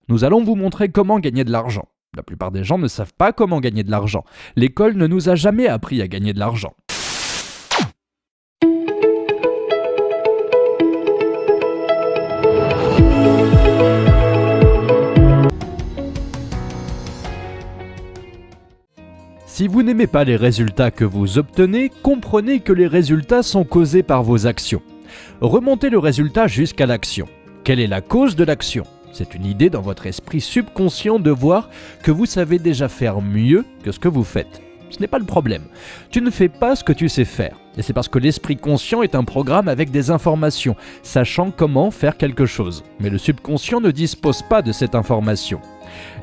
Nous allons vous montrer comment gagner de l'argent. La plupart des gens ne savent pas comment gagner de l'argent. L'école ne nous a jamais appris à gagner de l'argent. Si vous n'aimez pas les résultats que vous obtenez, comprenez que les résultats sont causés par vos actions. Remontez le résultat jusqu'à l'action. Quelle est la cause de l'action ? C'est une idée dans votre esprit subconscient de voir que vous savez déjà faire mieux que ce que vous faites. Ce n'est pas le problème. Tu ne fais pas ce que tu sais faire. Et c'est parce que l'esprit conscient est un programme avec des informations, sachant comment faire quelque chose. Mais le subconscient ne dispose pas de cette information.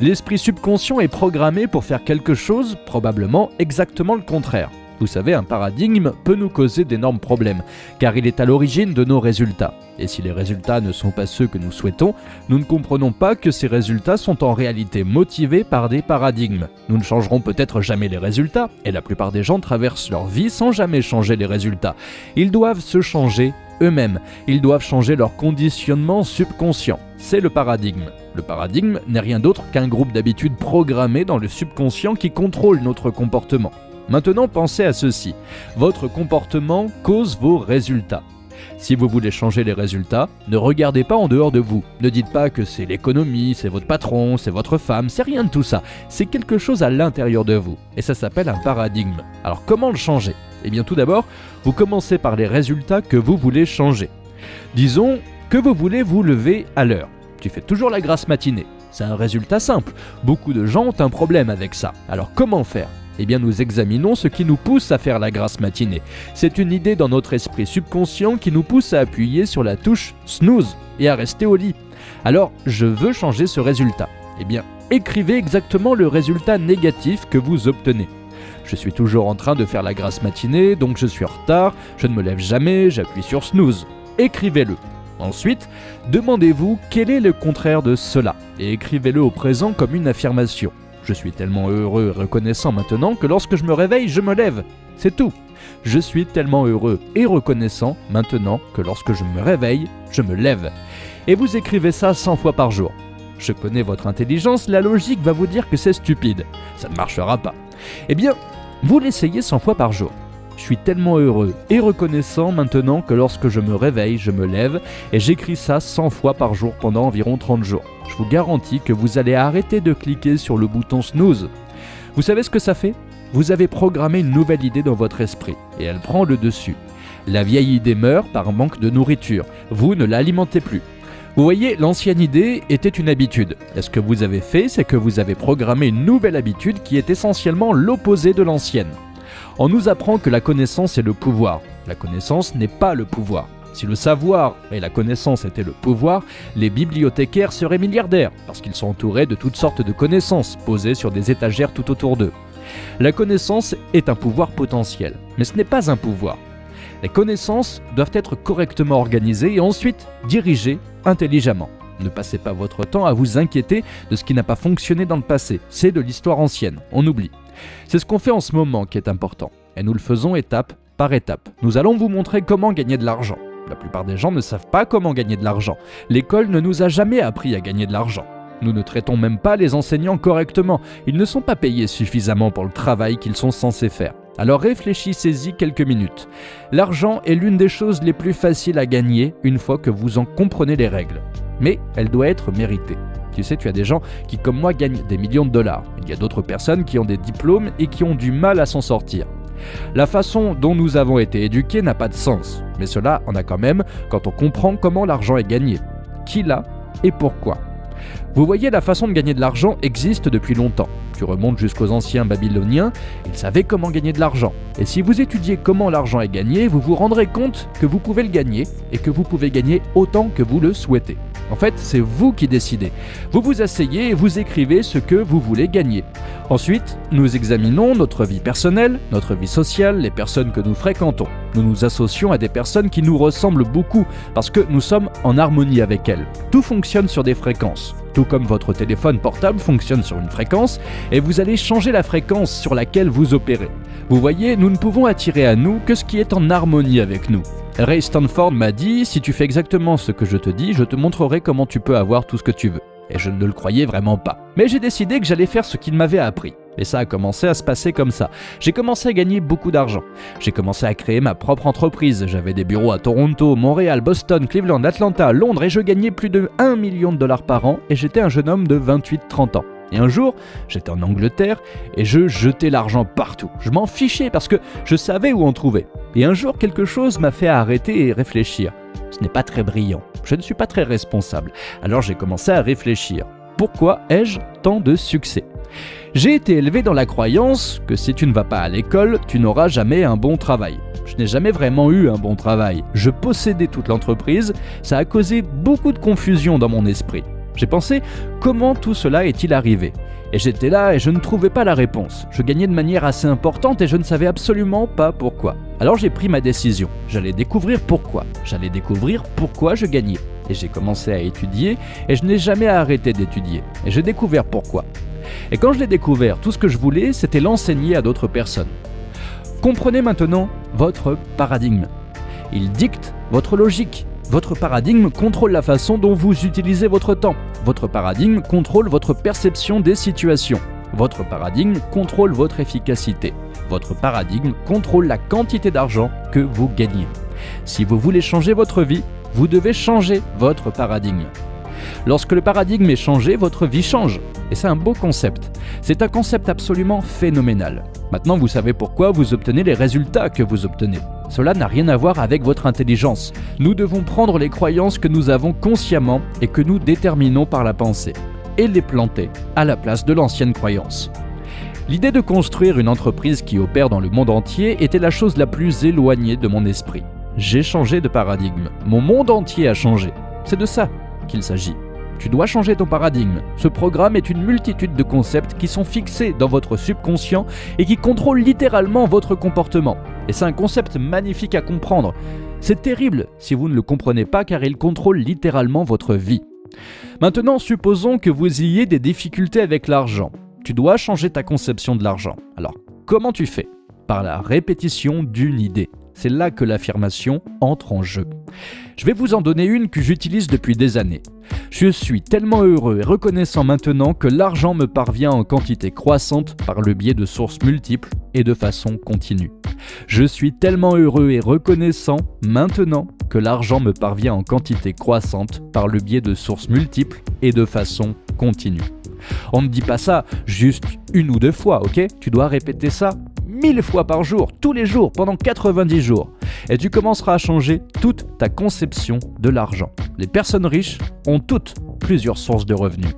L'esprit subconscient est programmé pour faire quelque chose, probablement exactement le contraire. Vous savez, un paradigme peut nous causer d'énormes problèmes, car il est à l'origine de nos résultats. Et si les résultats ne sont pas ceux que nous souhaitons, nous ne comprenons pas que ces résultats sont en réalité motivés par des paradigmes. Nous ne changerons peut-être jamais les résultats, et la plupart des gens traversent leur vie sans jamais changer les résultats. Ils doivent se changer eux-mêmes, ils doivent changer leur conditionnement subconscient. C'est le paradigme. Le paradigme n'est rien d'autre qu'un groupe d'habitudes programmées dans le subconscient qui contrôle notre comportement. Maintenant, pensez à ceci. Votre comportement cause vos résultats. Si vous voulez changer les résultats, ne regardez pas en dehors de vous. Ne dites pas que c'est l'économie, c'est votre patron, c'est votre femme, c'est rien de tout ça. C'est quelque chose à l'intérieur de vous. Et ça s'appelle un paradigme. Alors comment le changer ? Eh bien tout d'abord, vous commencez par les résultats que vous voulez changer. Disons que vous voulez vous lever à l'heure. Tu fais toujours la grasse matinée. C'est un résultat simple. Beaucoup de gens ont un problème avec ça. Alors comment faire ? Eh bien nous examinons ce qui nous pousse à faire la grasse matinée. C'est une idée dans notre esprit subconscient qui nous pousse à appuyer sur la touche snooze et à rester au lit. Alors je veux changer ce résultat. Eh bien écrivez exactement le résultat négatif que vous obtenez. Je suis toujours en train de faire la grasse matinée, donc je suis en retard, je ne me lève jamais, j'appuie sur snooze. Écrivez-le. Ensuite, demandez-vous quel est le contraire de cela et écrivez-le au présent comme une affirmation. Je suis tellement heureux et reconnaissant maintenant que lorsque je me réveille, je me lève. C'est tout. Je suis tellement heureux et reconnaissant maintenant que lorsque je me réveille, je me lève. Et vous écrivez ça 100 fois par jour. Je connais votre intelligence, la logique va vous dire que c'est stupide. Ça ne marchera pas. Eh bien, vous l'essayez 100 fois par jour. Je suis tellement heureux et reconnaissant maintenant que lorsque je me réveille, je me lève et j'écris ça 100 fois par jour pendant environ 30 jours. Je vous garantis que vous allez arrêter de cliquer sur le bouton snooze. Vous savez ce que ça fait ? Vous avez programmé une nouvelle idée dans votre esprit et elle prend le dessus. La vieille idée meurt par manque de nourriture. Vous ne l'alimentez plus. Vous voyez, l'ancienne idée était une habitude. Et ce que vous avez fait, c'est que vous avez programmé une nouvelle habitude qui est essentiellement l'opposé de l'ancienne. On nous apprend que la connaissance est le pouvoir. La connaissance n'est pas le pouvoir. Si le savoir et la connaissance étaient le pouvoir, les bibliothécaires seraient milliardaires, parce qu'ils sont entourés de toutes sortes de connaissances posées sur des étagères tout autour d'eux. La connaissance est un pouvoir potentiel, mais ce n'est pas un pouvoir. Les connaissances doivent être correctement organisées et ensuite dirigées intelligemment. Ne passez pas votre temps à vous inquiéter de ce qui n'a pas fonctionné dans le passé. C'est de l'histoire ancienne, on oublie. C'est ce qu'on fait en ce moment qui est important, et nous le faisons étape par étape. Nous allons vous montrer comment gagner de l'argent. La plupart des gens ne savent pas comment gagner de l'argent. L'école ne nous a jamais appris à gagner de l'argent. Nous ne traitons même pas les enseignants correctement. Ils ne sont pas payés suffisamment pour le travail qu'ils sont censés faire. Alors réfléchissez-y quelques minutes. L'argent est l'une des choses les plus faciles à gagner une fois que vous en comprenez les règles. Mais elle doit être méritée. Tu sais, tu as des gens qui, comme moi, gagnent des millions de dollars. Il y a d'autres personnes qui ont des diplômes et qui ont du mal à s'en sortir. La façon dont nous avons été éduqués n'a pas de sens. Mais cela en a quand même quand on comprend comment l'argent est gagné, qui l'a et pourquoi. Vous voyez, la façon de gagner de l'argent existe depuis longtemps. Tu remontes jusqu'aux anciens Babyloniens, ils savaient comment gagner de l'argent. Et si vous étudiez comment l'argent est gagné, vous vous rendrez compte que vous pouvez le gagner et que vous pouvez gagner autant que vous le souhaitez. En fait, c'est vous qui décidez. Vous vous asseyez et vous écrivez ce que vous voulez gagner. Ensuite, nous examinons notre vie personnelle, notre vie sociale, les personnes que nous fréquentons. Nous nous associons à des personnes qui nous ressemblent beaucoup parce que nous sommes en harmonie avec elles. Tout fonctionne sur des fréquences. Tout comme votre téléphone portable fonctionne sur une fréquence et vous allez changer la fréquence sur laquelle vous opérez. Vous voyez, nous ne pouvons attirer à nous que ce qui est en harmonie avec nous. Ray Stanford m'a dit « Si tu fais exactement ce que je te dis, je te montrerai comment tu peux avoir tout ce que tu veux. » et je ne le croyais vraiment pas. Mais j'ai décidé que j'allais faire ce qu'il m'avait appris. Et ça a commencé à se passer comme ça. J'ai commencé à gagner beaucoup d'argent. J'ai commencé à créer ma propre entreprise. J'avais des bureaux à Toronto, Montréal, Boston, Cleveland, Atlanta, Londres et je gagnais plus de 1 million de dollars par an et j'étais un jeune homme de 28-30 ans. Et un jour, j'étais en Angleterre et je jetais l'argent partout. Je m'en fichais parce que je savais où en trouver. Et un jour, quelque chose m'a fait arrêter et réfléchir. Ce n'est pas très brillant. Je ne suis pas très responsable. Alors j'ai commencé à réfléchir. Pourquoi ai-je tant de succès ? J'ai été élevé dans la croyance que si tu ne vas pas à l'école, tu n'auras jamais un bon travail. Je n'ai jamais vraiment eu un bon travail. Je possédais toute l'entreprise, ça a causé beaucoup de confusion dans mon esprit. J'ai pensé, comment tout cela est-il arrivé ? Et j'étais là et je ne trouvais pas la réponse. Je gagnais de manière assez importante et je ne savais absolument pas pourquoi. Alors j'ai pris ma décision. J'allais découvrir pourquoi. J'allais découvrir pourquoi je gagnais. Et j'ai commencé à étudier et je n'ai jamais arrêté d'étudier. Et j'ai découvert pourquoi. Et quand je l'ai découvert, tout ce que je voulais, c'était l'enseigner à d'autres personnes. Comprenez maintenant votre paradigme. Il dicte votre logique. Votre paradigme contrôle la façon dont vous utilisez votre temps. Votre paradigme contrôle votre perception des situations. Votre paradigme contrôle votre efficacité. Votre paradigme contrôle la quantité d'argent que vous gagnez. Si vous voulez changer votre vie, vous devez changer votre paradigme. Lorsque le paradigme est changé, votre vie change. Et c'est un beau concept. C'est un concept absolument phénoménal. Maintenant, vous savez pourquoi vous obtenez les résultats que vous obtenez. Cela n'a rien à voir avec votre intelligence. Nous devons prendre les croyances que nous avons consciemment et que nous déterminons par la pensée et les planter à la place de l'ancienne croyance. L'idée de construire une entreprise qui opère dans le monde entier était la chose la plus éloignée de mon esprit. J'ai changé de paradigme. Mon monde entier a changé. C'est de ça qu'il s'agit. Tu dois changer ton paradigme. Ce programme est une multitude de concepts qui sont fixés dans votre subconscient et qui contrôlent littéralement votre comportement. Et c'est un concept magnifique à comprendre. C'est terrible si vous ne le comprenez pas car il contrôle littéralement votre vie. Maintenant, supposons que vous ayez des difficultés avec l'argent. Tu dois changer ta conception de l'argent. Alors, comment tu fais ? Par la répétition d'une idée. C'est là que l'affirmation entre en jeu. Je vais vous en donner une que j'utilise depuis des années. Je suis tellement heureux et reconnaissant maintenant que l'argent me parvient en quantité croissante par le biais de sources multiples et de façon continue. Je suis tellement heureux et reconnaissant maintenant que l'argent me parvient en quantité croissante par le biais de sources multiples et de façon continue. On ne dit pas ça juste une ou deux fois, ok ? Tu dois répéter ça 1000 fois par jour, tous les jours, pendant 90 jours. Et tu commenceras à changer toute ta conception de l'argent. Les personnes riches ont toutes plusieurs sources de revenus.